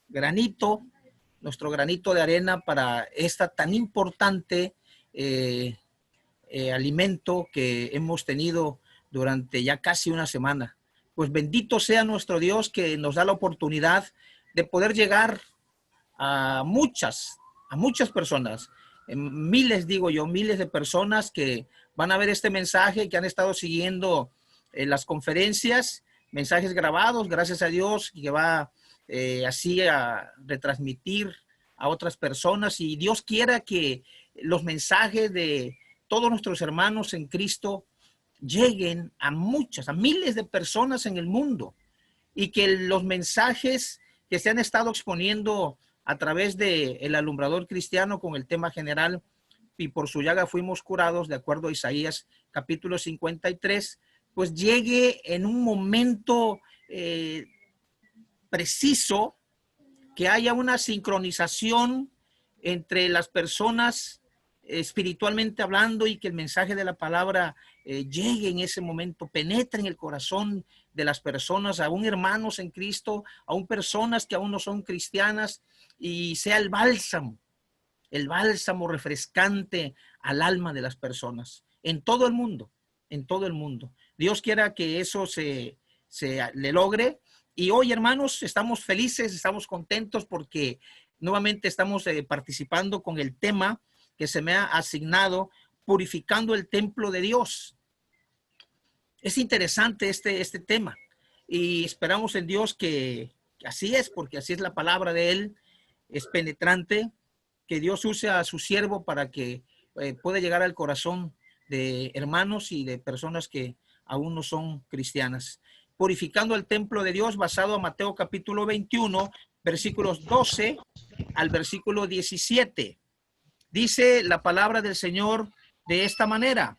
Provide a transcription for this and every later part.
granito, nuestro granito de arena para esta tan importante alimento que hemos tenido durante ya casi una semana. Pues bendito sea nuestro Dios que nos da la oportunidad de poder llegar a muchas personas, miles, digo yo, miles de personas que van a ver este mensaje, que han estado siguiendo las conferencias, mensajes grabados, gracias a Dios, y que va así a retransmitir a otras personas. Y Dios quiera que los mensajes de todos nuestros hermanos en Cristo lleguen a muchas, a miles de personas en el mundo, y que los mensajes que se han estado exponiendo a través de el alumbrador cristiano con el tema general, y por su llaga fuimos curados, de acuerdo a Isaías capítulo 53, pues llegue en un momento preciso, que haya una sincronización entre las personas espiritualmente hablando, y que el mensaje de la palabra llegue en ese momento, penetre en el corazón de las personas, aún hermanos en Cristo, aún personas que aún no son cristianas, y sea el bálsamo refrescante al alma de las personas en todo el mundo, en todo el mundo. Dios quiera que eso se le logre. Y hoy, hermanos, estamos felices, estamos contentos porque nuevamente estamos participando con el tema que se me ha asignado, purificando el templo de Dios. Es interesante este tema, y esperamos en Dios que así es, porque así es la palabra de Él, es penetrante, que Dios use a su siervo para que pueda llegar al corazón de hermanos y de personas que aún no son cristianas. Purificando el templo de Dios, basado en Mateo capítulo 21, versículos 12 al versículo 17. Dice la palabra del Señor de esta manera.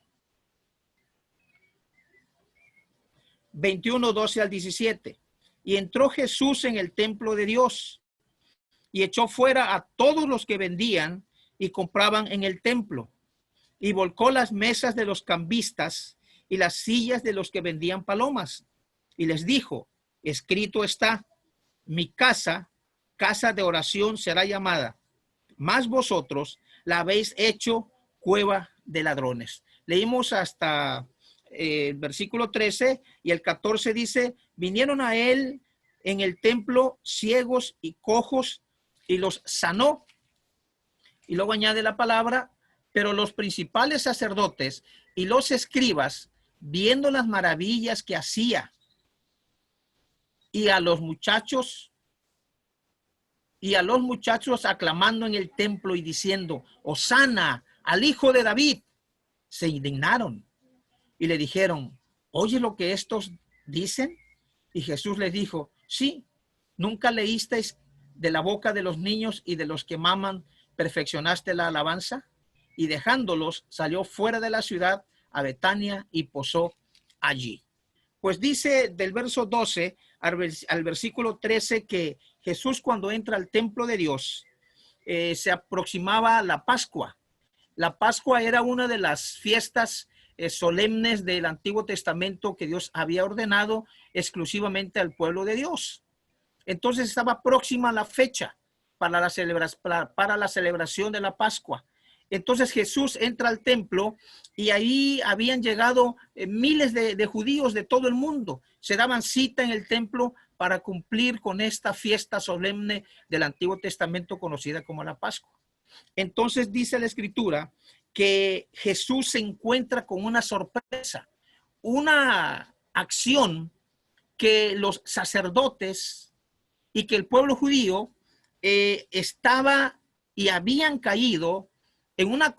21, 12 al 17. Y entró Jesús en el templo de Dios y echó fuera a todos los que vendían y compraban en el templo, y volcó las mesas de los cambistas y las sillas de los que vendían palomas, y les dijo: escrito está, mi casa, casa de oración será llamada, mas vosotros la habéis hecho cueva de ladrones. Leímos hasta el versículo 13, y el 14 dice: vinieron a él en el templo ciegos y cojos y los sanó. Y luego añade la palabra: pero los principales sacerdotes y los escribas, viendo las maravillas que hacía, y a los muchachos aclamando en el templo y diciendo: Hosana al hijo de David, se indignaron y le dijeron: ¿oye lo que estos dicen? Y Jesús les dijo: sí, ¿nunca leísteis de la boca de los niños y de los que maman perfeccionaste la alabanza? Y dejándolos, salió fuera de la ciudad a Betania y posó allí. Pues dice del verso 12 al versículo 13 que Jesús, cuando entra al templo de Dios, se aproximaba la Pascua. La Pascua era una de las fiestas solemnes del Antiguo Testamento que Dios había ordenado exclusivamente al pueblo de Dios. Entonces estaba próxima la fecha para la celebración de la Pascua. Entonces Jesús entra al templo, y ahí habían llegado miles de judíos de todo el mundo. Se daban cita en el templo para cumplir con esta fiesta solemne del Antiguo Testamento conocida como la Pascua. Entonces dice la Escritura que Jesús se encuentra con una sorpresa, una acción que los sacerdotes y que el pueblo judío estaba y habían caído en una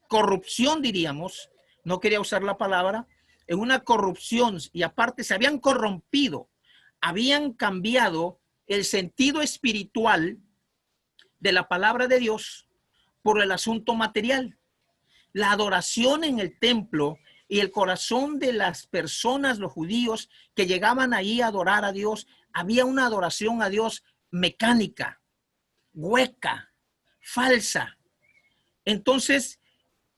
corrupción, diríamos, no quería usar la palabra, en una corrupción, y aparte se habían corrompido, habían cambiado el sentido espiritual de la palabra de Dios por el asunto material. La adoración en el templo y el corazón de las personas, los judíos que llegaban ahí a adorar a Dios, había una adoración a Dios mecánica, hueca, falsa. Entonces,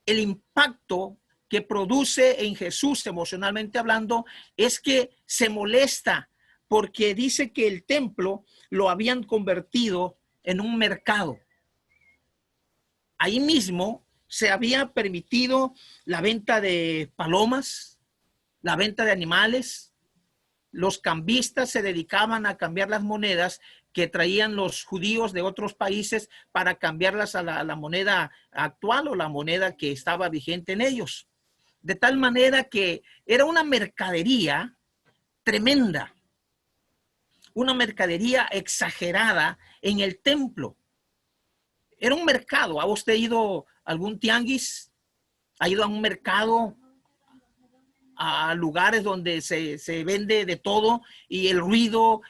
el impacto que produce en Jesús emocionalmente hablando es que se molesta porque dice que el templo lo habían convertido en un mercado. Ahí mismo se había permitido la venta de palomas, la venta de animales. Los cambistas se dedicaban a cambiar las monedas que traían los judíos de otros países para cambiarlas a la moneda actual o la moneda que estaba vigente en ellos. De tal manera que era una mercadería tremenda, una mercadería exagerada en el templo. Era un mercado. ¿Ha usted ido a algún tianguis? ¿Ha ido a un mercado? A lugares donde se vende de todo y el ruido,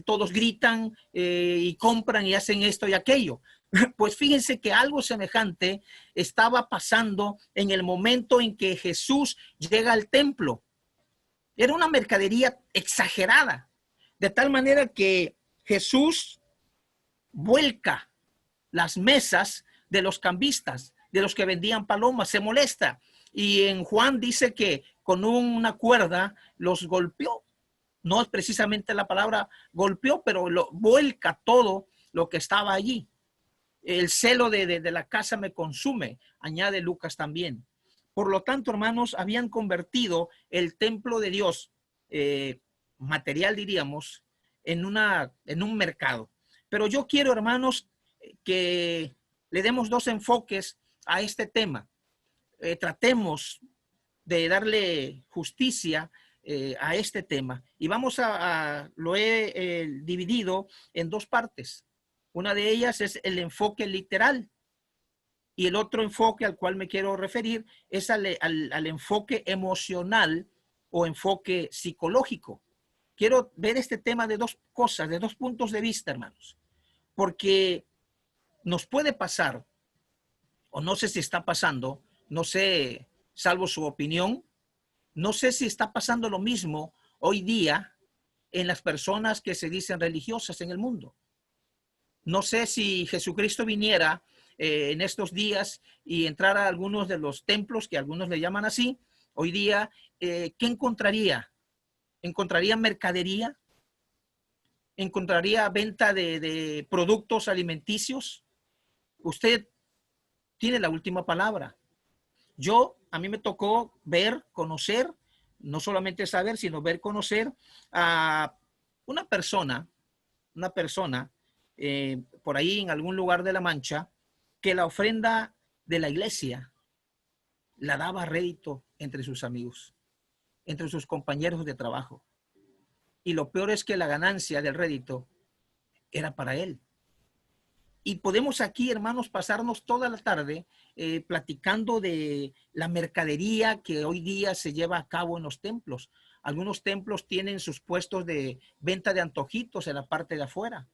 todos gritan y compran y hacen esto y aquello. Pues fíjense que algo semejante estaba pasando en el momento en que Jesús llega al templo. Era una mercadería exagerada, de tal manera que Jesús vuelca las mesas de los cambistas, de los que vendían palomas, se molesta. Y en Juan dice que con una cuerda los golpeó. No es precisamente la palabra golpeó, pero lo vuelca todo lo que estaba allí. El celo de la casa me consume, añade Lucas también. Por lo tanto, hermanos, habían convertido el templo de Dios, material diríamos, en un mercado. Pero yo quiero, hermanos, que le demos dos enfoques a este tema. Tratemos de darle justicia a este tema. Y lo he dividido en dos partes. Una de ellas es el enfoque literal y el otro enfoque al cual me quiero referir es al enfoque emocional o enfoque psicológico. Quiero ver este tema de dos cosas, de dos puntos de vista, hermanos, porque nos puede pasar, o no sé si está pasando, no sé, salvo su opinión, no sé si está pasando lo mismo hoy día en las personas que se dicen religiosas en el mundo. No sé si Jesucristo viniera en estos días y entrara a algunos de los templos, que algunos le llaman así, hoy día, ¿qué encontraría? ¿Encontraría mercadería? ¿Encontraría venta de productos alimenticios? Usted tiene la última palabra. A mí me tocó ver, conocer, no solamente saber, sino ver, conocer a una persona por ahí en algún lugar de La Mancha, que la ofrenda de la iglesia la daba rédito entre sus amigos, entre sus compañeros de trabajo. Y lo peor es que la ganancia del rédito era para él. Y podemos aquí, hermanos, pasarnos toda la tarde platicando de la mercadería que hoy día se lleva a cabo en los templos. Algunos templos tienen sus puestos de venta de antojitos en la parte de afuera.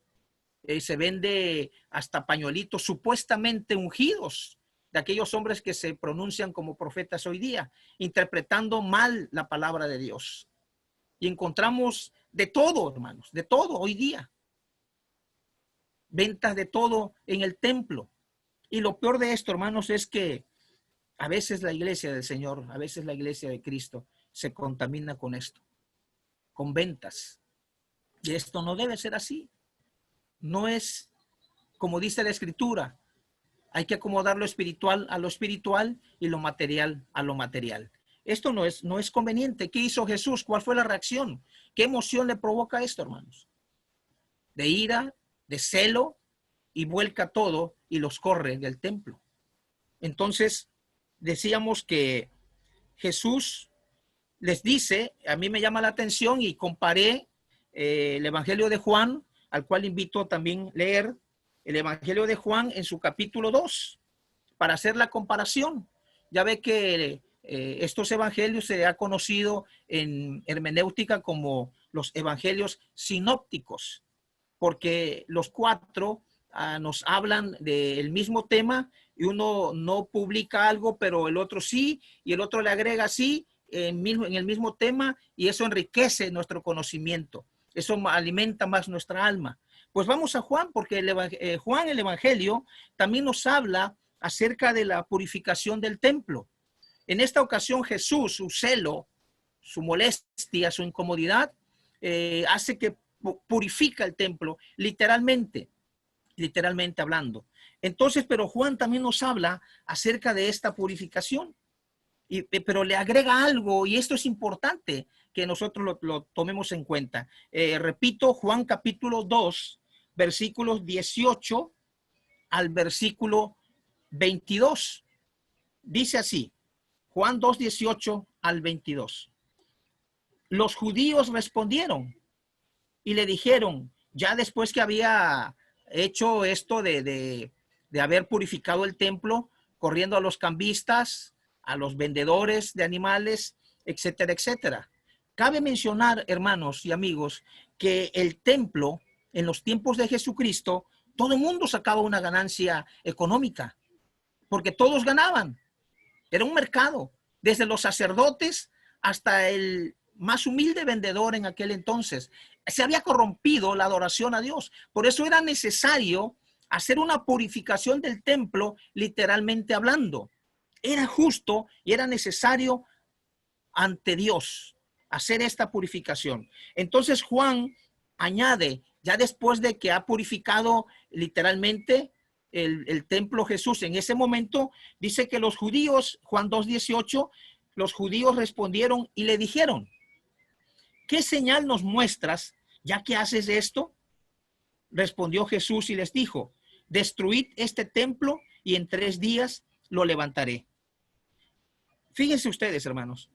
Se vende hasta pañuelitos supuestamente ungidos de aquellos hombres que se pronuncian como profetas hoy día, interpretando mal la palabra de Dios. Y encontramos de todo, hermanos, de todo hoy día. Ventas de todo en el templo. Y lo peor de esto, hermanos, es que a veces la iglesia del Señor, a veces la iglesia de Cristo se contamina con esto, con ventas. Y esto no debe ser así. No es como dice la Escritura. Hay que acomodar lo espiritual a lo espiritual y lo material a lo material. Esto no es conveniente. ¿Qué hizo Jesús? ¿Cuál fue la reacción? ¿Qué emoción le provoca esto, hermanos? De ira, de celo, y vuelca todo y los corre del templo. Entonces, decíamos que Jesús les dice, a mí me llama la atención y comparé el Evangelio de Juan, al cual invito también a leer el Evangelio de Juan en su capítulo 2, para hacer la comparación. Ya ve que estos evangelios se ha conocido en hermenéutica como los evangelios sinópticos, porque los cuatro nos hablan del mismo tema y uno no publica algo, pero el otro sí, y el otro le agrega sí en el mismo tema, y eso enriquece nuestro conocimiento, eso alimenta más nuestra alma. Pues vamos a Juan, porque Juan, el Evangelio, también nos habla acerca de la purificación del templo. En esta ocasión Jesús, su celo, su molestia, su incomodidad, hace que purifica el templo, literalmente hablando. Entonces, pero Juan también nos habla acerca de esta purificación, pero le agrega algo, y esto es importante que nosotros lo tomemos en cuenta. Repito, Juan capítulo 2, versículos 18 al versículo 22. Dice así, Juan 2, 18 al 22. Los judíos respondieron y le dijeron, ya después que había hecho esto de haber purificado el templo, corriendo a los cambistas, a los vendedores de animales, etcétera, etcétera. Cabe mencionar, hermanos y amigos, que el templo, en los tiempos de Jesucristo, todo el mundo sacaba una ganancia económica, porque todos ganaban. Era un mercado, desde los sacerdotes hasta el más humilde vendedor en aquel entonces. Se había corrompido la adoración a Dios. Por eso era necesario hacer una purificación del templo, literalmente hablando. Era justo y era necesario ante Dios hacer esta purificación. Entonces Juan añade, ya después de que ha purificado literalmente el templo Jesús, en ese momento dice que los judíos, Juan 2:18, los judíos respondieron y le dijeron, ¿qué señal nos muestras ya que haces esto? Respondió Jesús y les dijo, destruid este templo y en 3 días lo levantaré. Fíjense ustedes, hermanos,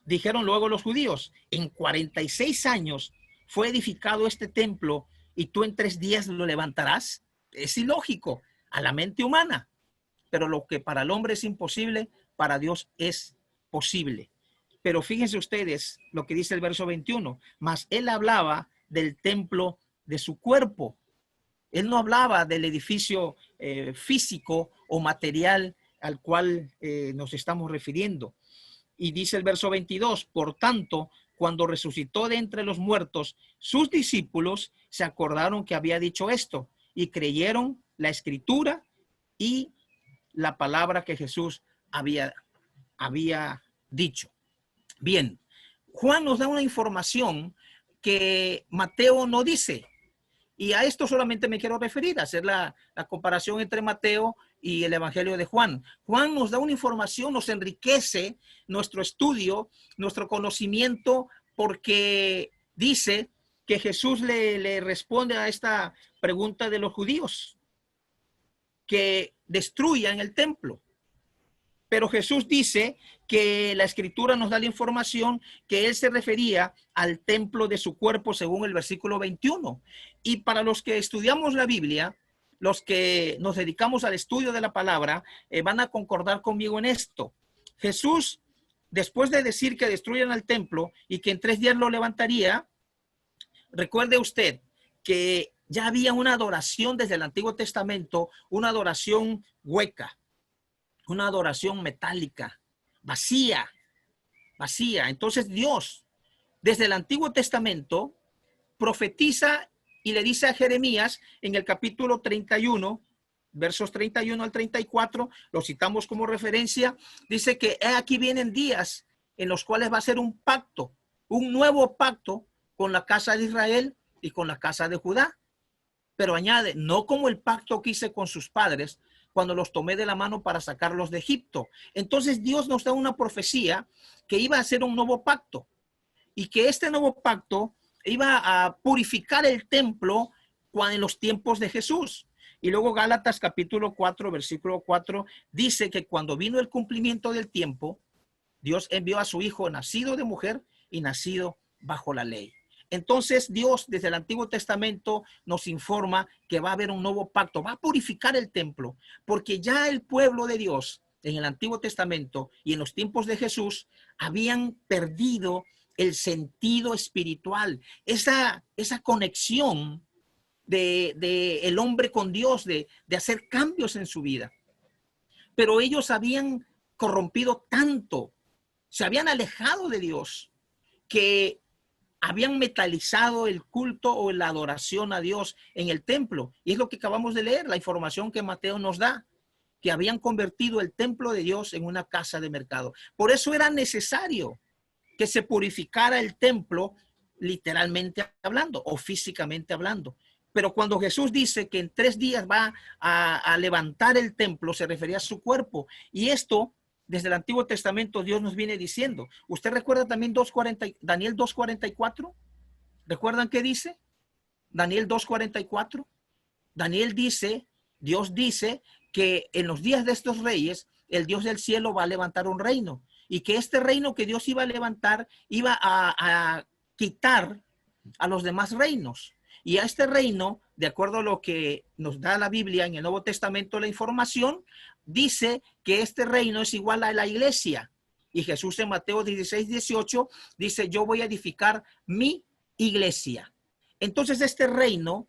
dijeron luego los judíos, en 46 años fue edificado este templo y tú en 3 días lo levantarás. Es ilógico a la mente humana, pero lo que para el hombre es imposible, para Dios es posible. Pero fíjense ustedes lo que dice el verso 21, mas él hablaba del templo de su cuerpo. Él no hablaba del edificio físico o material al cual nos estamos refiriendo. Y dice el verso 22, por tanto, cuando resucitó de entre los muertos, sus discípulos se acordaron que había dicho esto y creyeron la escritura y la palabra que Jesús había dicho. Bien, Juan nos da una información que Mateo no dice. Y a esto solamente me quiero referir, a hacer la comparación entre Mateo y el Evangelio de Juan. Juan nos da una información, nos enriquece nuestro estudio, nuestro conocimiento, porque dice que Jesús le responde a esta pregunta de los judíos, que destruyan el templo. Pero Jesús dice que la escritura nos da la información que él se refería al templo de su cuerpo según el versículo 21. Y para los que estudiamos la Biblia, los que nos dedicamos al estudio de la palabra, van a concordar conmigo en esto. Jesús, después de decir que destruyan el templo y que en 3 días lo levantaría, recuerde usted que ya había una adoración desde el Antiguo Testamento, una adoración hueca, una adoración metálica, vacía. Entonces Dios, desde el Antiguo Testamento, profetiza y le dice a Jeremías en el capítulo 31, versos 31 al 34, lo citamos como referencia, dice que aquí vienen días en los cuales va a ser un pacto, un nuevo pacto con la casa de Israel y con la casa de Judá. Pero añade, no como el pacto que hice con sus padres, cuando los tomé de la mano para sacarlos de Egipto. Entonces Dios nos da una profecía que iba a ser un nuevo pacto y que este nuevo pacto iba a purificar el templo en los tiempos de Jesús. Y luego Gálatas capítulo 4, versículo 4, dice que cuando vino el cumplimiento del tiempo, Dios envió a su hijo nacido de mujer y nacido bajo la ley. Entonces Dios desde el Antiguo Testamento nos informa que va a haber un nuevo pacto, va a purificar el templo, porque ya el pueblo de Dios en el Antiguo Testamento y en los tiempos de Jesús habían perdido el sentido espiritual, esa conexión de el hombre con Dios, de hacer cambios en su vida. Pero ellos habían corrompido tanto, se habían alejado de Dios, que habían metalizado el culto o la adoración a Dios en el templo. Y es lo que acabamos de leer, la información que Mateo nos da, que habían convertido el templo de Dios en una casa de mercado. Por eso era necesario que se purificara el templo literalmente hablando o físicamente hablando. Pero cuando Jesús dice que en 3 días va a levantar el templo, se refería a su cuerpo. Y esto, desde el Antiguo Testamento, Dios nos viene diciendo. ¿Usted recuerda también Daniel 2:44? ¿Recuerdan qué dice? Daniel 2:44. Daniel dice, Dios dice que en los días de estos reyes, el Dios del cielo va a levantar un reino. Y que este reino que Dios iba a levantar iba a quitar a los demás reinos. Y a este reino, de acuerdo a lo que nos da la Biblia en el Nuevo Testamento, la información, dice que este reino es igual a la iglesia. Y Jesús en Mateo 16:18 dice, yo voy a edificar mi iglesia. Entonces este reino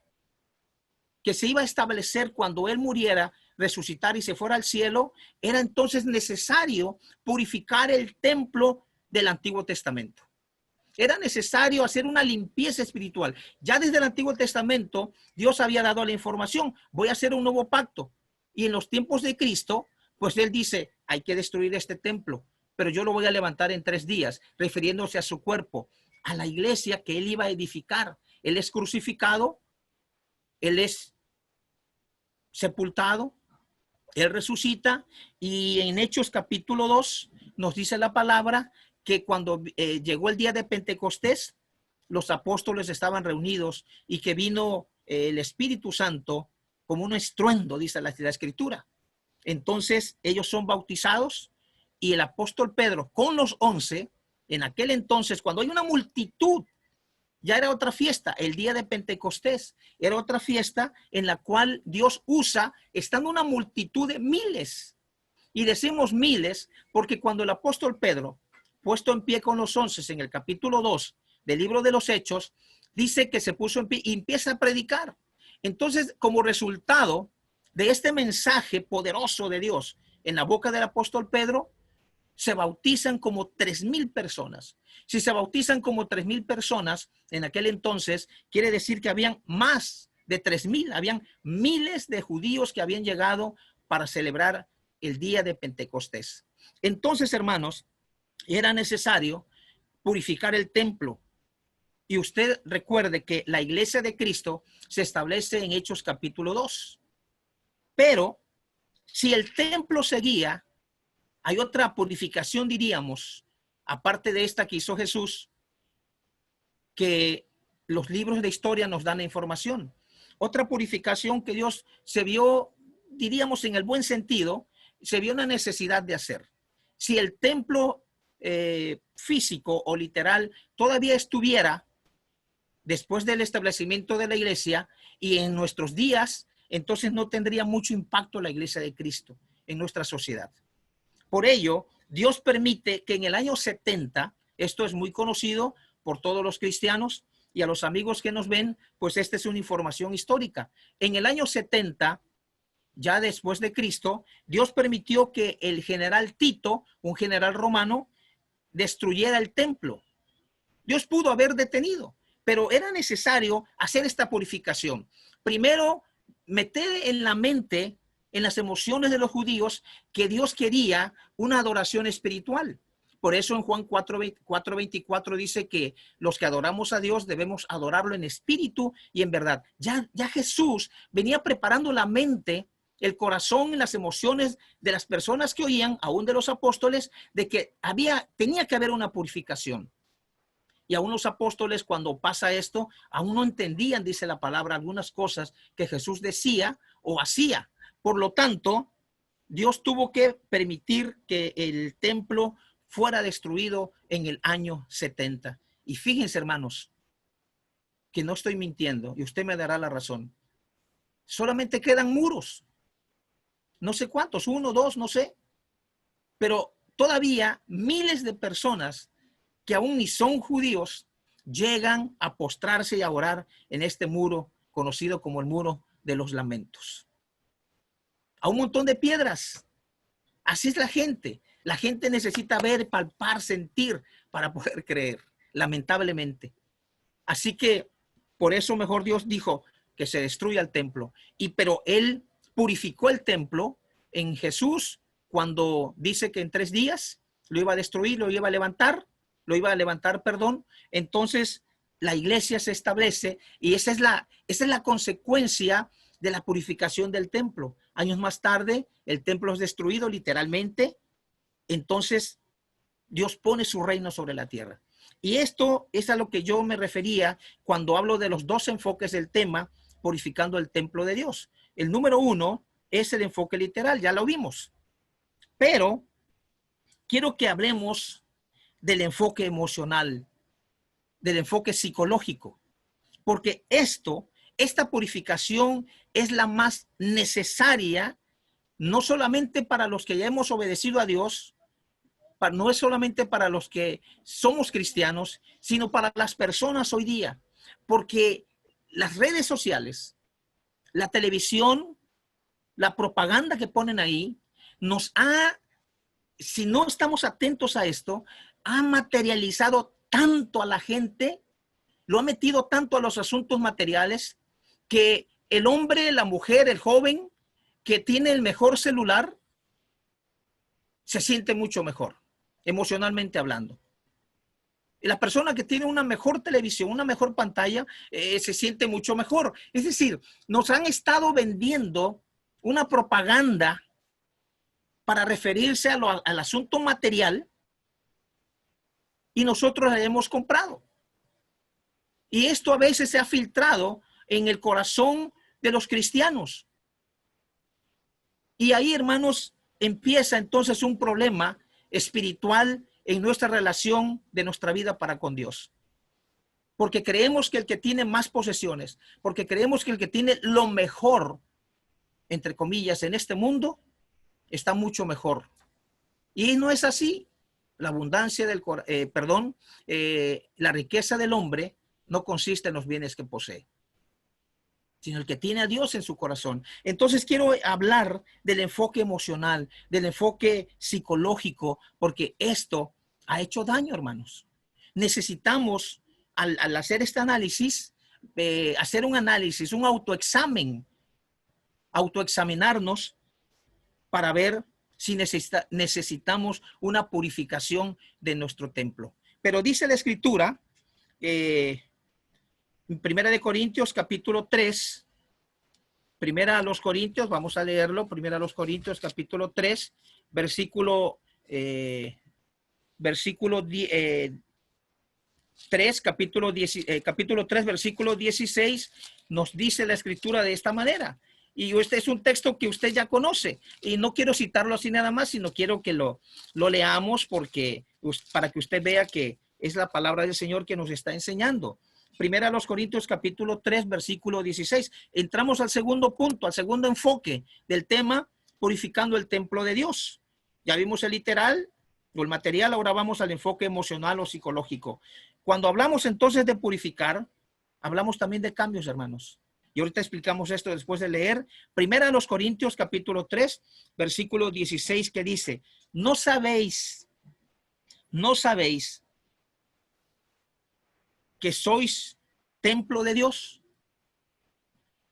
que se iba a establecer cuando él muriera, resucitar y se fuera al cielo, era entonces necesario purificar el templo del Antiguo Testamento. Era necesario hacer una limpieza espiritual. Ya desde el Antiguo Testamento, Dios había dado la información, voy a hacer un nuevo pacto. Y en los tiempos de Cristo, pues él dice, hay que destruir este templo, pero yo lo voy a levantar en 3 días, refiriéndose a su cuerpo, a la iglesia que él iba a edificar. Él es crucificado, él es sepultado, él resucita, y en Hechos capítulo 2 nos dice la palabra que cuando llegó el día de Pentecostés, los apóstoles estaban reunidos y que vino el Espíritu Santo como un estruendo, dice la Escritura. Entonces ellos son bautizados y el apóstol Pedro con los 11, en aquel entonces, cuando hay una multitud, ya era otra fiesta, el día de Pentecostés, era otra fiesta en la cual Dios usa, estando una multitud de miles. Y decimos miles porque cuando el apóstol Pedro, puesto en pie con los 11 en el capítulo 2 del libro de los Hechos, dice que se puso en pie y empieza a predicar. Entonces, como resultado de este mensaje poderoso de Dios en la boca del apóstol Pedro, se bautizan como 3,000 personas. Si se bautizan como 3,000 personas en aquel entonces, quiere decir que habían más de 3,000, habían miles de judíos que habían llegado para celebrar el día de Pentecostés. Entonces, hermanos, era necesario purificar el templo. Y usted recuerde que la iglesia de Cristo se establece en Hechos capítulo 2. Pero si el templo seguía, hay otra purificación, diríamos, aparte de esta que hizo Jesús, que los libros de historia nos dan la información. Otra purificación que Dios se vio, diríamos en el buen sentido, se vio una necesidad de hacer. Si el templo físico o literal todavía estuviera después del establecimiento de la iglesia y en nuestros días, entonces no tendría mucho impacto la iglesia de Cristo en nuestra sociedad. Por ello, Dios permite que en el año 70, esto es muy conocido por todos los cristianos y a los amigos que nos ven, pues esta es una información histórica. En el año 70, ya después de Cristo, Dios permitió que el general Tito, un general romano, destruyera el templo. Dios pudo haber detenido, pero era necesario hacer esta purificación. Primero, meter en la mente, en las emociones de los judíos, que Dios quería una adoración espiritual. Por eso en Juan 4:24 dice que los que adoramos a Dios debemos adorarlo en espíritu y en verdad. Ya Jesús venía preparando la mente, el corazón y las emociones de las personas que oían, aún de los apóstoles, de que tenía que haber una purificación. Y aún los apóstoles, cuando pasa esto, aún no entendían, dice la palabra, algunas cosas que Jesús decía o hacía. Por lo tanto, Dios tuvo que permitir que el templo fuera destruido en el año 70. Y fíjense, hermanos, que no estoy mintiendo y usted me dará la razón. Solamente quedan muros. No sé cuántos, 1, 2, no sé. Pero todavía miles de personas que aún ni son judíos llegan a postrarse y a orar en este muro conocido como el muro de los lamentos. A un montón de piedras. Así es la gente. La gente necesita ver, palpar, sentir para poder creer, lamentablemente. Así que por eso mejor Dios dijo que se destruya el templo. Pero él purificó el templo en Jesús cuando dice que en 3 días lo iba a destruir, lo iba a levantar, perdón. Entonces la iglesia se establece y esa es la consecuencia de la purificación del templo. Años más tarde, el templo es destruido literalmente. Entonces, Dios pone su reino sobre la tierra. Y esto es a lo que yo me refería cuando hablo de los dos enfoques del tema, purificando el templo de Dios. El número uno es el enfoque literal, ya lo vimos. Pero quiero que hablemos del enfoque emocional, del enfoque psicológico, porque esta purificación es la más necesaria, no solamente para los que ya hemos obedecido a Dios, no es solamente para los que somos cristianos, sino para las personas hoy día, porque las redes sociales, la televisión, la propaganda que ponen ahí, si no estamos atentos a esto, ha materializado tanto a la gente, lo ha metido tanto a los asuntos materiales, que el hombre, la mujer, el joven que tiene el mejor celular, se siente mucho mejor, emocionalmente hablando. Y la persona que tiene una mejor televisión, una mejor pantalla, se siente mucho mejor. Es decir, nos han estado vendiendo una propaganda para referirse al asunto material y nosotros la hemos comprado. Y esto a veces se ha filtrado en el corazón de los cristianos. Y ahí, hermanos, empieza entonces un problema espiritual en nuestra relación de nuestra vida para con Dios. Porque creemos que el que tiene más posesiones, porque creemos que el que tiene lo mejor, entre comillas, en este mundo, está mucho mejor. Y no es así. La abundancia la riqueza del hombre no consiste en los bienes que posee, sino el que tiene a Dios en su corazón. Entonces quiero hablar del enfoque emocional, del enfoque psicológico, porque esto ha hecho daño, hermanos. Necesitamos, al hacer este análisis, hacer un análisis, un autoexaminarnos para ver si necesitamos una purificación de nuestro templo. Pero dice la Escritura, Primera de Corintios, capítulo 3, Primera a los Corintios, vamos a leerlo, Primera a los Corintios, capítulo 3, versículo 3, capítulo 3, versículo 16, nos dice la Escritura de esta manera. Y este es un texto que usted ya conoce. Y no quiero citarlo así nada más, sino quiero que lo leamos para que usted vea que es la palabra del Señor que nos está enseñando. Primera a los Corintios, capítulo 3, versículo 16. Entramos al segundo punto, al segundo enfoque del tema, purificando el templo de Dios. Ya vimos el literal o el material, ahora vamos al enfoque emocional o psicológico. Cuando hablamos entonces de purificar, hablamos también de cambios, hermanos. Y ahorita explicamos esto después de leer Primera a los Corintios, capítulo 3, versículo 16, que dice, no sabéis que sois templo de Dios.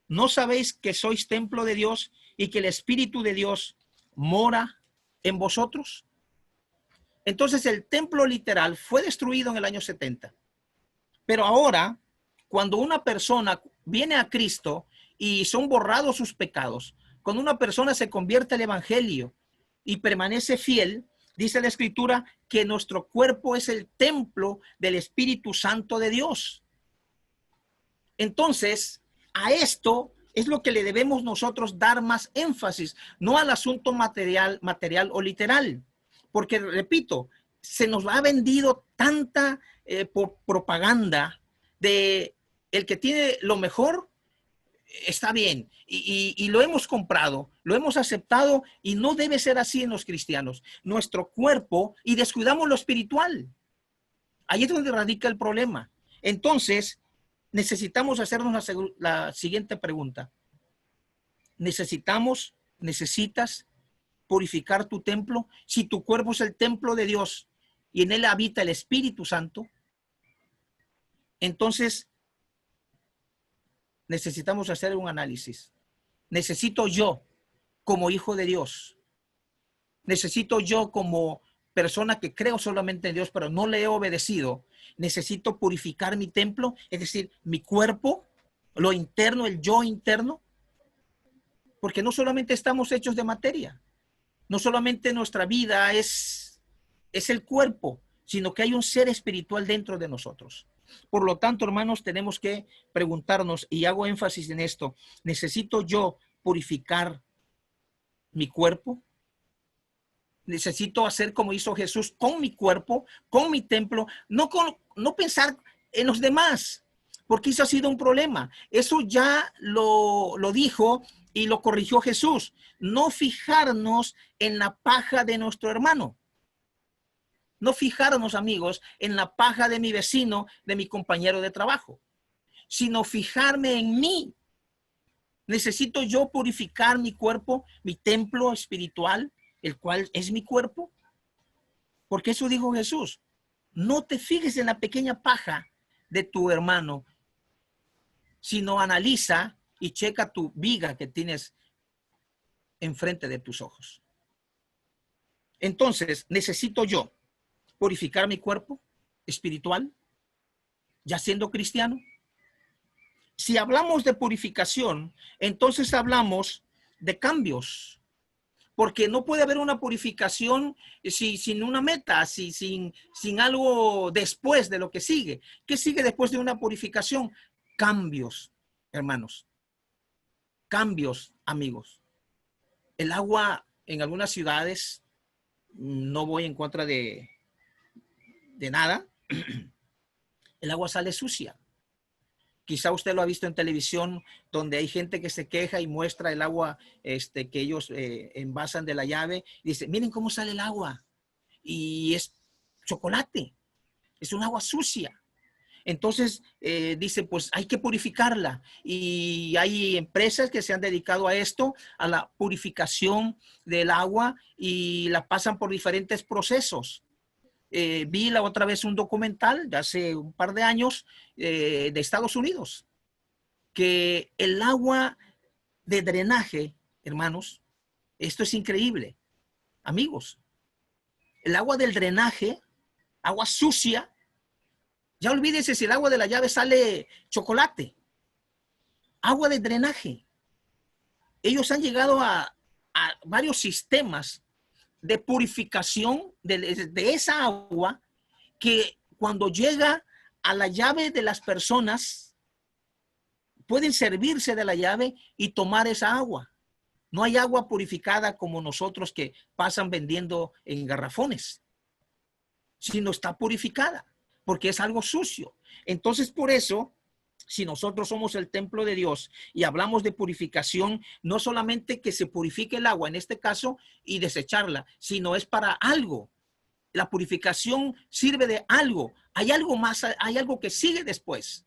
¿No sabéis que sois templo de Dios y que el Espíritu de Dios mora en vosotros? Entonces el templo literal fue destruido en el año 70. Pero ahora, cuando una persona viene a Cristo y son borrados sus pecados, cuando una persona se convierte al Evangelio y permanece fiel, dice la Escritura que nuestro cuerpo es el templo del Espíritu Santo de Dios. Entonces, a esto es lo que le debemos nosotros dar más énfasis, no al asunto material o literal. Porque, repito, se nos ha vendido tanta propaganda de el que tiene lo mejor, está bien, y lo hemos comprado, lo hemos aceptado, y no debe ser así en los cristianos. Nuestro cuerpo, y descuidamos lo espiritual. Ahí es donde radica el problema. Entonces, necesitamos hacernos la siguiente pregunta. ¿Necesitas purificar tu templo? Si tu cuerpo es el templo de Dios y en él habita el Espíritu Santo, entonces necesitamos hacer un análisis. Necesito yo, como hijo de Dios, necesito yo como persona que creo solamente en Dios, pero no le he obedecido, necesito purificar mi templo, es decir, mi cuerpo, lo interno, el yo interno, porque no solamente estamos hechos de materia, no solamente nuestra vida es el cuerpo, sino que hay un ser espiritual dentro de nosotros. Por lo tanto, hermanos, tenemos que preguntarnos, y hago énfasis en esto, ¿necesito yo purificar mi cuerpo? Necesito hacer como hizo Jesús con mi cuerpo, con mi templo, no pensar en los demás, porque eso ha sido un problema. Eso ya lo dijo y lo corrigió Jesús. No fijarnos en la paja de nuestro hermano. No fijarnos, amigos, en la paja de mi vecino, de mi compañero de trabajo, sino fijarme en mí. ¿Necesito yo purificar mi cuerpo, mi templo espiritual, el cual es mi cuerpo? Porque eso dijo Jesús. No te fijes en la pequeña paja de tu hermano, sino analiza y checa tu viga que tienes enfrente de tus ojos. Entonces, ¿necesito yo purificar mi cuerpo espiritual, ya siendo cristiano? Si hablamos de purificación, entonces hablamos de cambios, porque no puede haber una purificación sin una meta, sin algo después de lo que sigue. ¿Qué sigue después de una purificación? Cambios, hermanos. Cambios, amigos. El agua en algunas ciudades, no voy en contra de nada, el agua sale sucia. Quizá usted lo ha visto en televisión, donde hay gente que se queja y muestra el agua que ellos envasan de la llave. Y dice, miren cómo sale el agua. Y es chocolate. Es un agua sucia. Entonces, dice, pues hay que purificarla. Y hay empresas que se han dedicado a esto, a la purificación del agua, y la pasan por diferentes procesos. Vi la otra vez un documental de hace un par de años de Estados Unidos, que el agua de drenaje, hermanos, esto es increíble, amigos, el agua del drenaje, agua sucia, ya olvídese si el agua de la llave sale chocolate, agua de drenaje. Ellos han llegado a varios sistemas de purificación de esa agua, que cuando llega a la llave de las personas, pueden servirse de la llave y tomar esa agua. No hay agua purificada como nosotros que pasan vendiendo en garrafones, sino está purificada, porque es algo sucio. Entonces, por eso, si nosotros somos el templo de Dios y hablamos de purificación, no solamente que se purifique el agua, en este caso, y desecharla, sino es para algo. La purificación sirve de algo. Hay algo más, hay algo que sigue después.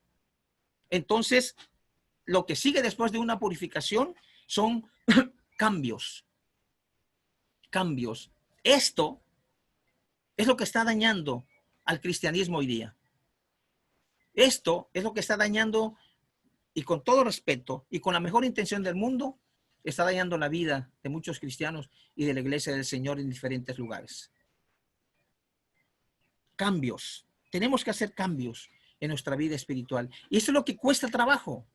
Entonces, lo que sigue después de una purificación son cambios. Cambios. Esto es lo que está dañando al cristianismo hoy día. Esto es lo que está dañando, y con todo respeto y con la mejor intención del mundo, está dañando la vida de muchos cristianos y de la iglesia del Señor en diferentes lugares. Cambios. Tenemos que hacer cambios en nuestra vida espiritual. Y eso es lo que cuesta trabajo.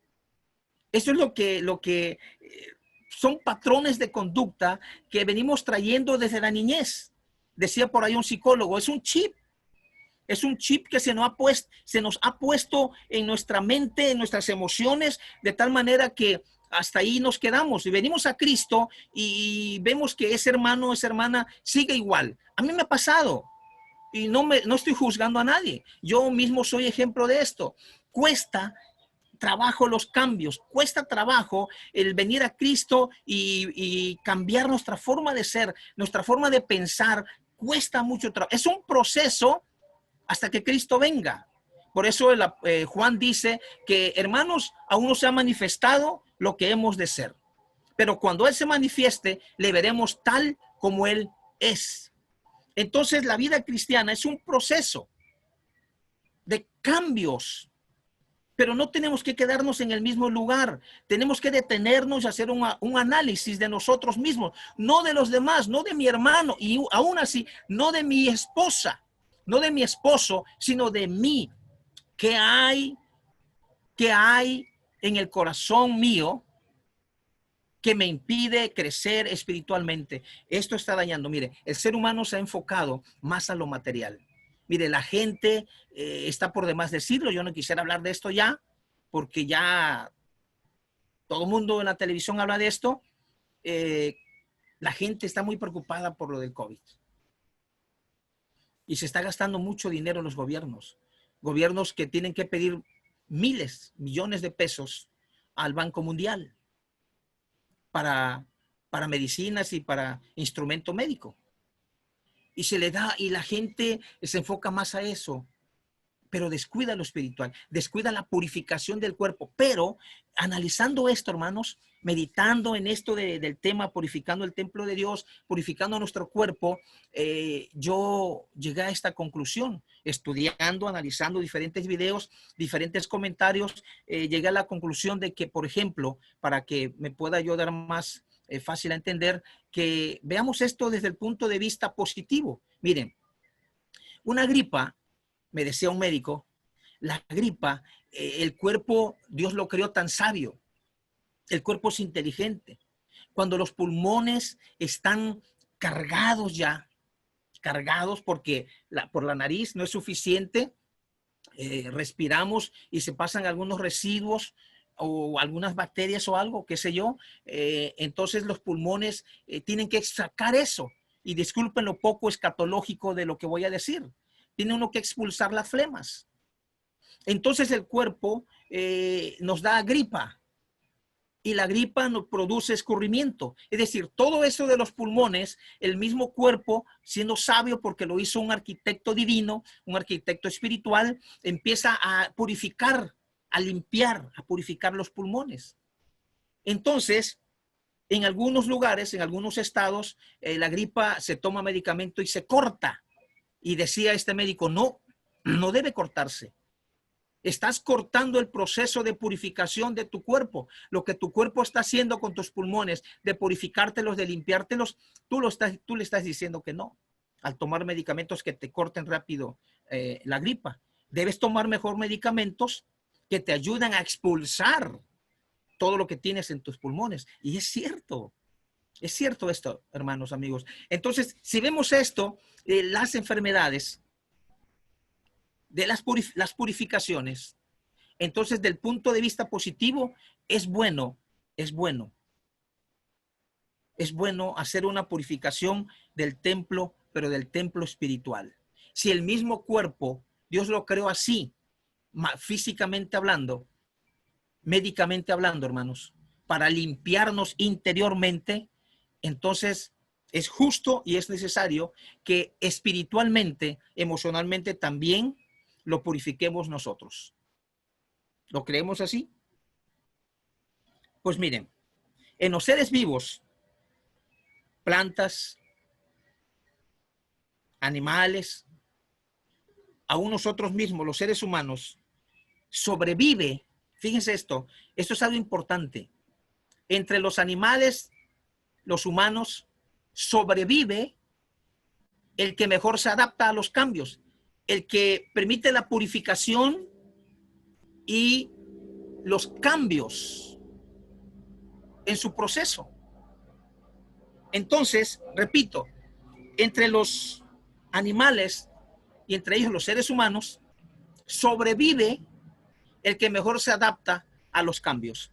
Eso es lo que son patrones de conducta que venimos trayendo desde la niñez. Decía por ahí un psicólogo, es un chip. Es un chip que se nos ha puesto en nuestra mente, en nuestras emociones, de tal manera que hasta ahí nos quedamos. Y venimos a Cristo y vemos que ese hermano, esa hermana sigue igual. A mí me ha pasado y no estoy juzgando a nadie. Yo mismo soy ejemplo de esto. Cuesta trabajo los cambios, cuesta trabajo el venir a Cristo y cambiar nuestra forma de ser, nuestra forma de pensar. Cuesta mucho trabajo. Es un proceso hasta que Cristo venga. Por eso Juan dice que, hermanos, aún no se ha manifestado lo que hemos de ser. Pero cuando Él se manifieste, le veremos tal como Él es. Entonces, la vida cristiana es un proceso de cambios. Pero no tenemos que quedarnos en el mismo lugar. Tenemos que detenernos y hacer un análisis de nosotros mismos, no de los demás, no de mi hermano y aún así, no de mi esposa, no de mi esposo, sino de mí. ¿Qué hay en el corazón mío que me impide crecer espiritualmente? Esto está dañando. Mire, el ser humano se ha enfocado más a lo material. Mire, la gente está por demás decirlo. Yo no quisiera hablar de esto ya, porque ya todo el mundo en la televisión habla de esto. La gente está muy preocupada por lo del COVID. Y se está gastando mucho dinero en los gobiernos. Gobiernos que tienen que pedir miles, millones de pesos al Banco Mundial para medicinas y para instrumento médico. Y se le da, y la gente se enfoca más a eso, pero descuida lo espiritual, descuida la purificación del cuerpo. Pero analizando esto, hermanos, meditando en esto del tema, purificando el templo de Dios, purificando nuestro cuerpo, yo llegué a esta conclusión, estudiando, analizando diferentes videos, diferentes comentarios, llegué a la conclusión de que, por ejemplo, para que me pueda yo dar más fácil a entender, que veamos esto desde el punto de vista positivo. Miren, una gripa, me decía un médico, la gripa, el cuerpo, Dios lo creó tan sabio, el cuerpo es inteligente. Cuando los pulmones están cargados ya, cargados porque por la nariz no es suficiente, respiramos y se pasan algunos residuos o algunas bacterias o algo, qué sé yo, entonces los pulmones tienen que sacar eso. Y disculpen lo poco escatológico de lo que voy a decir. Tiene uno que expulsar las flemas. Entonces el cuerpo nos da gripa y la gripa nos produce escurrimiento. Es decir, todo eso de los pulmones, el mismo cuerpo, siendo sabio porque lo hizo un arquitecto divino, un arquitecto espiritual, empieza a purificar, a limpiar, a purificar los pulmones. Entonces, en algunos lugares, en algunos estados, la gripa se toma medicamento y se corta. Y decía este médico, no, no debe cortarse. Estás cortando el proceso de purificación de tu cuerpo. Lo que tu cuerpo está haciendo con tus pulmones, de purificártelos, de limpiártelos, tú le estás diciendo que no. Al tomar medicamentos que te corten rápido la gripa. Debes tomar mejor medicamentos que te ayudan a expulsar todo lo que tienes en tus pulmones. Y es cierto esto, hermanos, amigos. Entonces, si vemos esto, las enfermedades, de las purificaciones, entonces del punto de vista positivo, es bueno hacer una purificación del templo, pero del templo espiritual. Si el mismo cuerpo, Dios lo creó así, físicamente hablando, médicamente hablando, hermanos, para limpiarnos interiormente, entonces es justo y es necesario que espiritualmente, emocionalmente también lo purifiquemos nosotros. ¿Lo creemos así? Pues miren, en los seres vivos, plantas, animales, aún nosotros mismos, los seres humanos, sobrevive, fíjense esto es algo importante, entre los animales, los humanos, sobrevive el que mejor se adapta a los cambios, el que permite la purificación y los cambios en su proceso. Entonces, repito, entre los animales y entre ellos los seres humanos, sobrevive el que mejor se adapta a los cambios.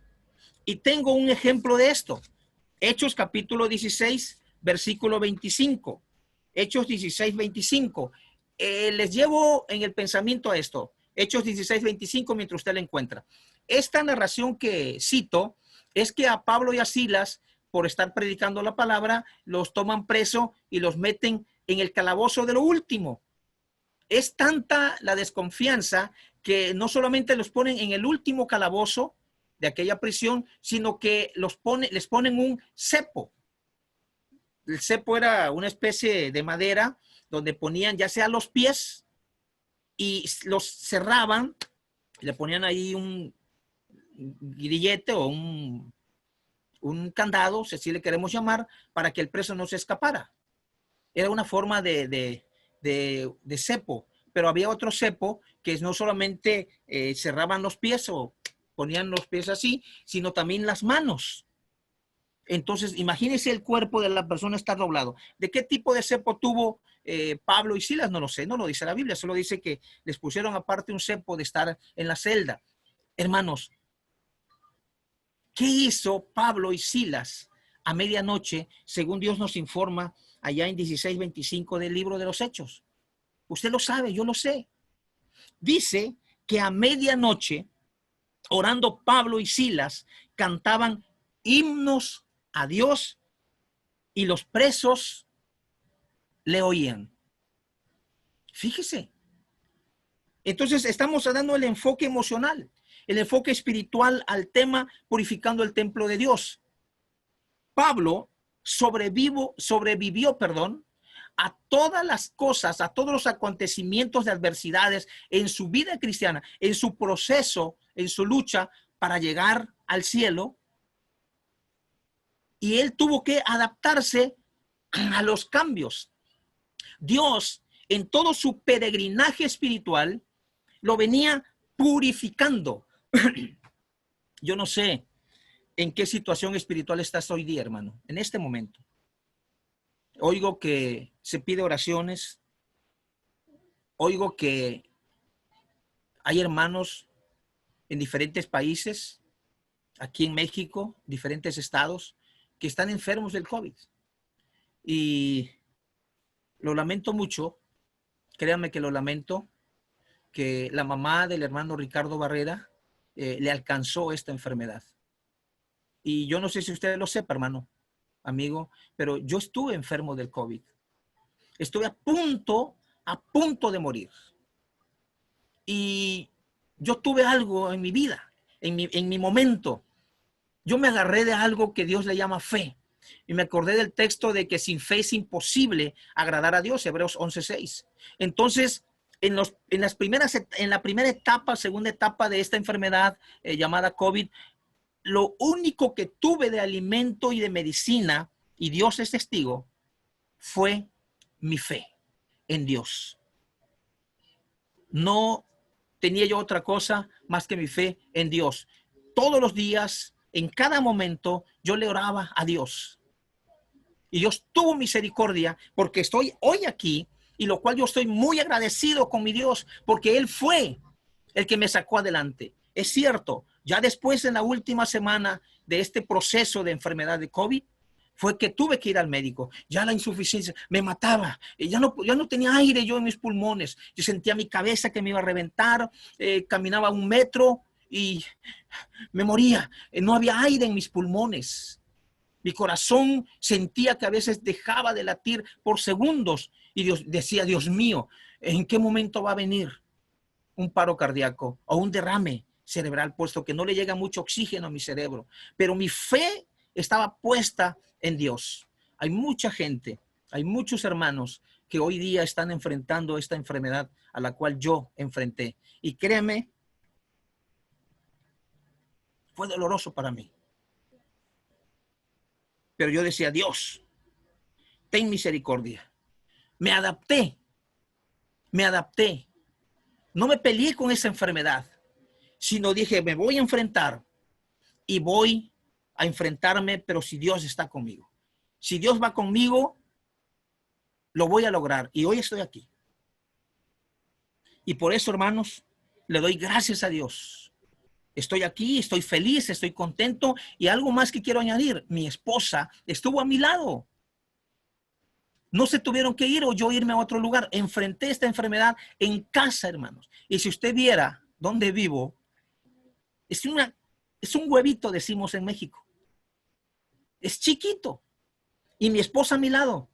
Y tengo un ejemplo de esto. Hechos capítulo 16, versículo 25. Hechos 16, 25. Les llevo en el pensamiento a esto. Hechos 16, 25, mientras usted la encuentra. Esta narración que cito es que a Pablo y a Silas, por estar predicando la palabra, los toman preso y los meten en el calabozo de lo último. Es tanta la desconfianza que no solamente los ponen en el último calabozo de aquella prisión, sino que les ponen un cepo. El cepo era una especie de madera donde ponían ya sea los pies y los cerraban Le ponían ahí un grillete o un candado, si así le queremos llamar, para que el preso no se escapara. Era una forma de cepo, pero había otro cepo que no solamente cerraban los pies o ponían los pies así, sino también las manos. Entonces, imagínense el cuerpo de la persona está doblado. ¿De qué tipo de cepo tuvo Pablo y Silas? No lo sé, no lo dice la Biblia, solo dice que les pusieron aparte un cepo de estar en la celda. Hermanos, ¿qué hizo Pablo y Silas a medianoche, según Dios nos informa allá en 16:25 del libro de los Hechos? Usted lo sabe, yo lo sé. Dice que a medianoche, orando Pablo y Silas, cantaban himnos a Dios y los presos le oían. Fíjese. Entonces estamos dando el enfoque emocional, el enfoque espiritual al tema purificando el templo de Dios. Pablo sobrevivió, a todas las cosas, a todos los acontecimientos de adversidades en su vida cristiana, en su proceso, en su lucha para llegar al cielo. Y él tuvo que adaptarse a los cambios. Dios, en todo su peregrinaje espiritual, lo venía purificando. Yo no sé en qué situación espiritual estás hoy día, hermano, en este momento. Oigo que se pide oraciones. Oigo que hay hermanos en diferentes países, aquí en México, diferentes estados, que están enfermos del COVID. Y lo lamento mucho, créanme que lo lamento, que la mamá del hermano Ricardo Barrera le alcanzó esta enfermedad. Y yo no sé si usted lo sepa, hermano, amigo, pero yo estuve enfermo del COVID. Estuve a punto de morir. Y yo tuve algo en mi vida, en mi momento. Yo me agarré de algo que Dios le llama fe. Y me acordé del texto de que sin fe es imposible agradar a Dios, Hebreos 11:6. Entonces, en la primera etapa, segunda etapa de esta enfermedad llamada COVID, lo único que tuve de alimento y de medicina, y Dios es testigo, fue mi fe en Dios. No tenía yo otra cosa más que mi fe en Dios. Todos los días, en cada momento, yo le oraba a Dios. Y Dios tuvo misericordia porque estoy hoy aquí, y lo cual yo estoy muy agradecido con mi Dios, porque Él fue el que me sacó adelante. Es cierto, ya después en la última semana de este proceso de enfermedad de COVID, fue que tuve que ir al médico. Ya la insuficiencia me mataba. Ya no tenía aire yo en mis pulmones. Yo sentía mi cabeza que me iba a reventar. Caminaba 1 metro y me moría. No había aire en mis pulmones. Mi corazón sentía que a veces dejaba de latir por segundos. Y Dios decía, Dios mío, ¿en qué momento va a venir un paro cardíaco o un derrame cerebral, puesto que no le llega mucho oxígeno a mi cerebro? Pero mi fe estaba puesta en Dios. Hay mucha gente, hay muchos hermanos que hoy día están enfrentando esta enfermedad a la cual yo enfrenté. Y créeme, fue doloroso para mí. Pero yo decía, Dios, ten misericordia. Me adapté. No me peleé con esa enfermedad, sino dije, me voy a enfrentar y voy a enfrentarme, pero si Dios está conmigo. Si Dios va conmigo, lo voy a lograr. Y hoy estoy aquí. Y por eso, hermanos, le doy gracias a Dios. Estoy aquí, estoy feliz, estoy contento. Y algo más que quiero añadir, mi esposa estuvo a mi lado. No se tuvieron que ir o yo irme a otro lugar. Enfrenté esta enfermedad en casa, hermanos. Y si usted viera dónde vivo, es un huevito, decimos en México. Es chiquito. Y mi esposa a mi lado.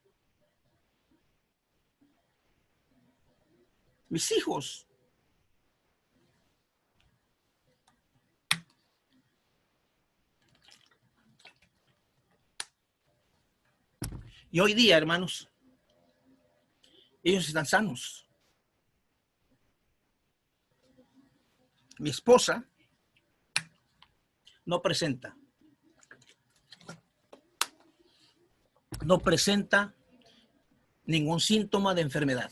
Mis hijos. Y hoy día, hermanos, ellos están sanos. mi esposa no presenta ningún síntoma de enfermedad,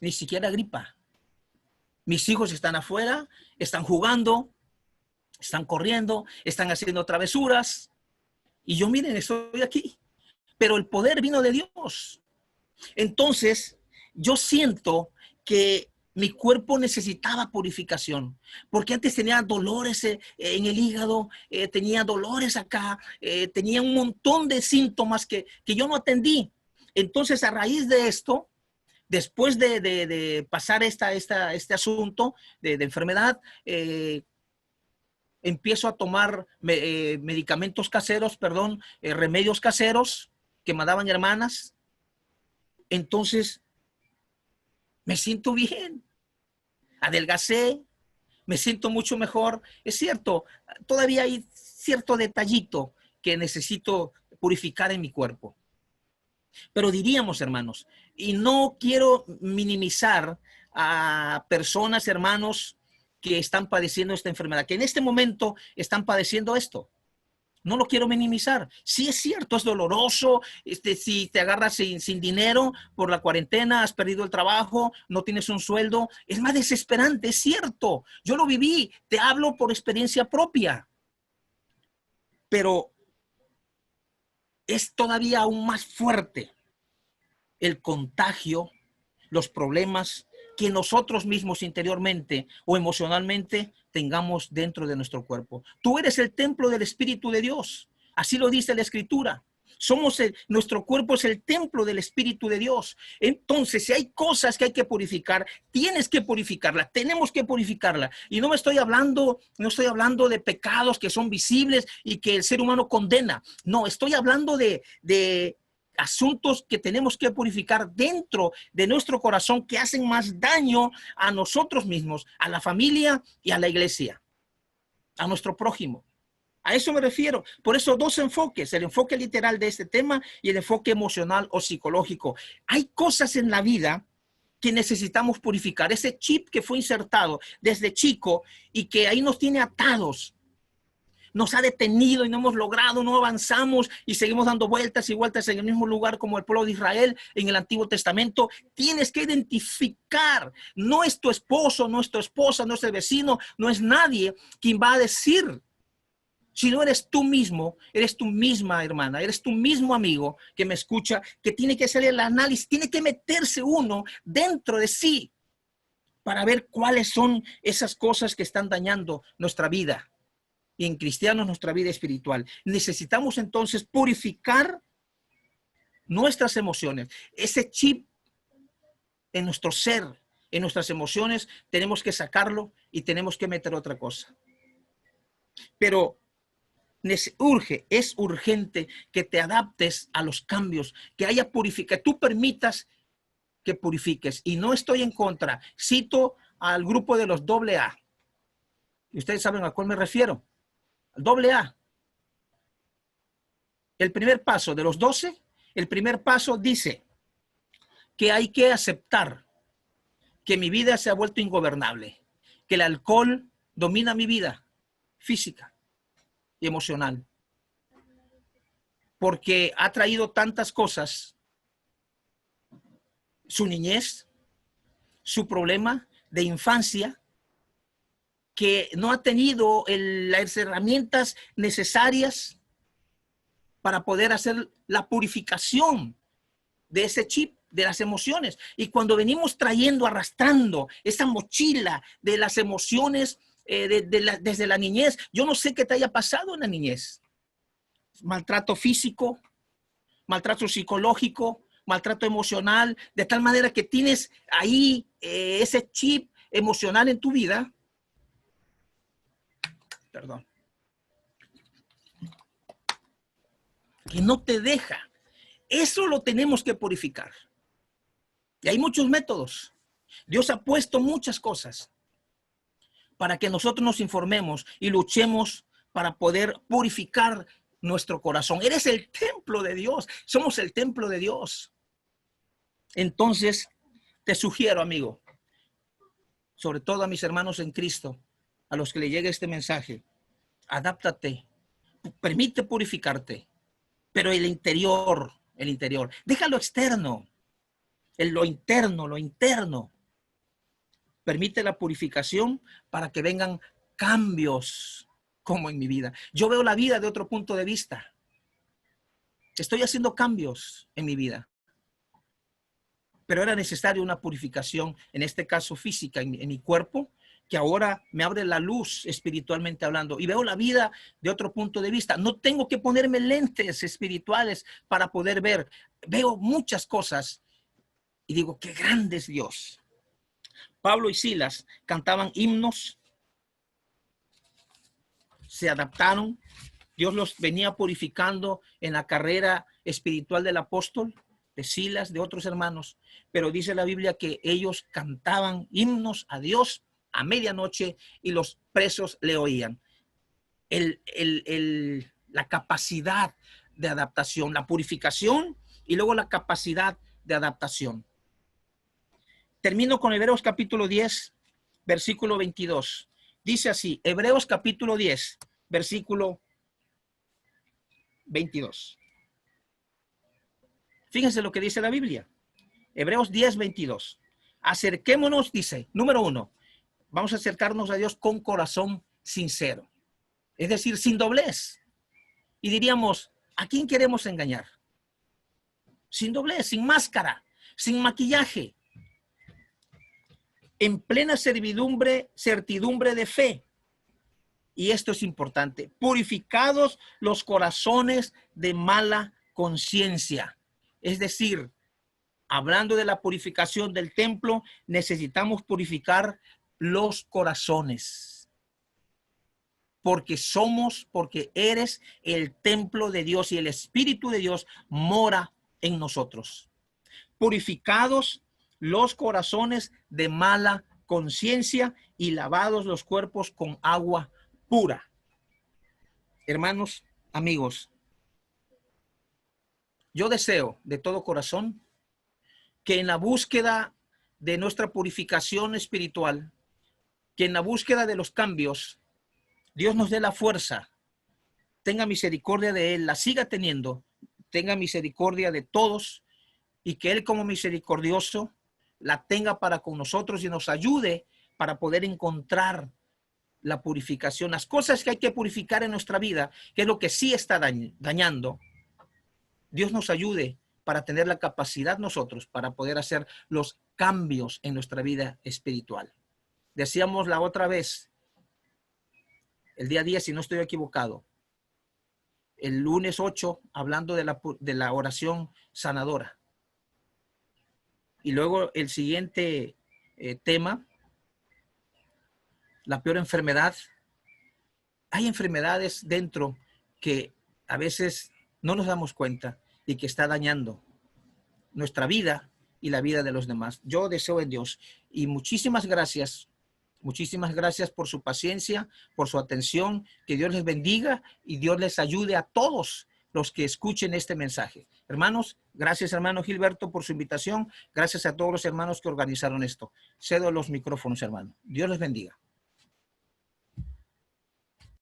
ni siquiera gripa. Mis hijos están afuera, están jugando, están corriendo, están haciendo travesuras. Y yo, miren, estoy aquí. Pero el poder vino de Dios. Entonces, yo siento que mi cuerpo necesitaba purificación, porque antes tenía dolores en el hígado, tenía dolores acá, tenía un montón de síntomas que yo no atendí. Entonces, a raíz de esto, después de pasar este asunto de enfermedad, empiezo a tomar medicamentos caseros, remedios caseros que me daban hermanas. Entonces, me siento bien, adelgacé, me siento mucho mejor. Es cierto, todavía hay cierto detallito que necesito purificar en mi cuerpo. Pero diríamos, hermanos, y no quiero minimizar a personas, hermanos, que están padeciendo esta enfermedad, que en este momento están padeciendo esto. No lo quiero minimizar. Sí es cierto, es doloroso. Si te agarras sin dinero por la cuarentena, has perdido el trabajo, no tienes un sueldo, es más desesperante, es cierto. Yo lo viví, te hablo por experiencia propia. Pero es todavía aún más fuerte el contagio, los problemas que nosotros mismos interiormente o emocionalmente tengamos dentro de nuestro cuerpo. Tú eres el templo del Espíritu de Dios. Así lo dice la Escritura. Nuestro cuerpo es el templo del Espíritu de Dios. Entonces, si hay cosas que hay que purificar, tienes que purificarla, tenemos que purificarla. Y no estoy hablando de pecados que son visibles y que el ser humano condena. No, estoy hablando de asuntos que tenemos que purificar dentro de nuestro corazón que hacen más daño a nosotros mismos, a la familia y a la iglesia, a nuestro prójimo. A eso me refiero. Por eso dos enfoques, el enfoque literal de este tema y el enfoque emocional o psicológico. Hay cosas en la vida que necesitamos purificar. Ese chip que fue insertado desde chico y que ahí nos tiene atados, nos ha detenido y no hemos logrado, no avanzamos y seguimos dando vueltas y vueltas en el mismo lugar como el pueblo de Israel en el Antiguo Testamento. Tienes que identificar, no es tu esposo, no es tu esposa, no es el vecino, no es nadie quien va a decir. Si no eres tú mismo, eres tu misma hermana, eres tu mismo amigo que me escucha, que tiene que hacer el análisis, tiene que meterse uno dentro de sí para ver cuáles son esas cosas que están dañando nuestra vida. Y en cristianos nuestra vida espiritual. Necesitamos entonces purificar nuestras emociones. Ese chip en nuestro ser, en nuestras emociones, tenemos que sacarlo y tenemos que meter otra cosa. Pero es urgente que te adaptes a los cambios, que haya purificación, que tú permitas que purifiques. Y no estoy en contra. Cito al grupo de los AA. Y ustedes saben a cuál me refiero. AA. El primer paso de los 12, el primer paso dice que hay que aceptar que mi vida se ha vuelto ingobernable, que el alcohol domina mi vida física y emocional, porque ha traído tantas cosas, su niñez, su problema de infancia, que no ha tenido las herramientas necesarias para poder hacer la purificación de ese chip, de las emociones. Y cuando venimos trayendo, arrastrando esa mochila de las emociones desde la niñez, yo no sé qué te haya pasado en la niñez. Maltrato físico, maltrato psicológico, maltrato emocional, de tal manera que tienes ahí ese chip emocional en tu vida. Perdón. Que no te deja. Eso lo tenemos que purificar. Y hay muchos métodos. Dios ha puesto muchas cosas para que nosotros nos informemos y luchemos para poder purificar nuestro corazón. Eres el templo de Dios. Somos el templo de Dios. Entonces, te sugiero, amigo, sobre todo a mis hermanos en Cristo, a los que le llegue este mensaje. Adáptate, permite purificarte, pero el interior, déjalo externo, lo interno. Permite la purificación para que vengan cambios como en mi vida. Yo veo la vida de otro punto de vista. Estoy haciendo cambios en mi vida. Pero era necesaria una purificación, en este caso física, en mi cuerpo, que ahora me abre la luz espiritualmente hablando y veo la vida de otro punto de vista. No tengo que ponerme lentes espirituales para poder ver. Veo muchas cosas y digo, qué grande es Dios. Pablo y Silas cantaban himnos, se adaptaron. Dios los venía purificando en la carrera espiritual del apóstol, de Silas, de otros hermanos. Pero dice la Biblia que ellos cantaban himnos a Dios a medianoche y los presos le oían. La capacidad de adaptación, la purificación y luego la capacidad de adaptación. Termino con Hebreos capítulo 10, versículo 22. Dice así, Hebreos capítulo 10, versículo 22. Fíjense lo que dice la Biblia. Hebreos 10, 22. Acerquémonos, dice, número 1, vamos a acercarnos a Dios con corazón sincero. Es decir, sin doblez. Y diríamos, ¿a quién queremos engañar? Sin doblez, sin máscara, sin maquillaje. En plena certidumbre de fe. Y esto es importante. Purificados los corazones de mala conciencia. Es decir, hablando de la purificación del templo, necesitamos purificar los corazones. Porque eres el templo de Dios y el Espíritu de Dios mora en nosotros. Purificados los corazones de mala conciencia y lavados los cuerpos con agua pura. Hermanos, amigos, yo deseo de todo corazón que en la búsqueda de nuestra purificación espiritual, que en la búsqueda de los cambios, Dios nos dé la fuerza, tenga misericordia de Él, la siga teniendo, tenga misericordia de todos y que Él como misericordioso la tenga para con nosotros y nos ayude para poder encontrar la purificación, las cosas que hay que purificar en nuestra vida, que es lo que sí está dañando. Dios nos ayude para tener la capacidad nosotros para poder hacer los cambios en nuestra vida espiritual. Decíamos la otra vez, el día 10, si no estoy equivocado, el lunes 8, hablando de la oración sanadora. Y luego el siguiente tema, la peor enfermedad. Hay enfermedades dentro que a veces no nos damos cuenta y que está dañando nuestra vida y la vida de los demás. Yo deseo en Dios y muchísimas gracias por su paciencia, por su atención, que Dios les bendiga y Dios les ayude a todos los que escuchen este mensaje. Hermanos, gracias hermano Gilberto por su invitación, gracias a todos los hermanos que organizaron esto. Cedo los micrófonos, hermano. Dios les bendiga.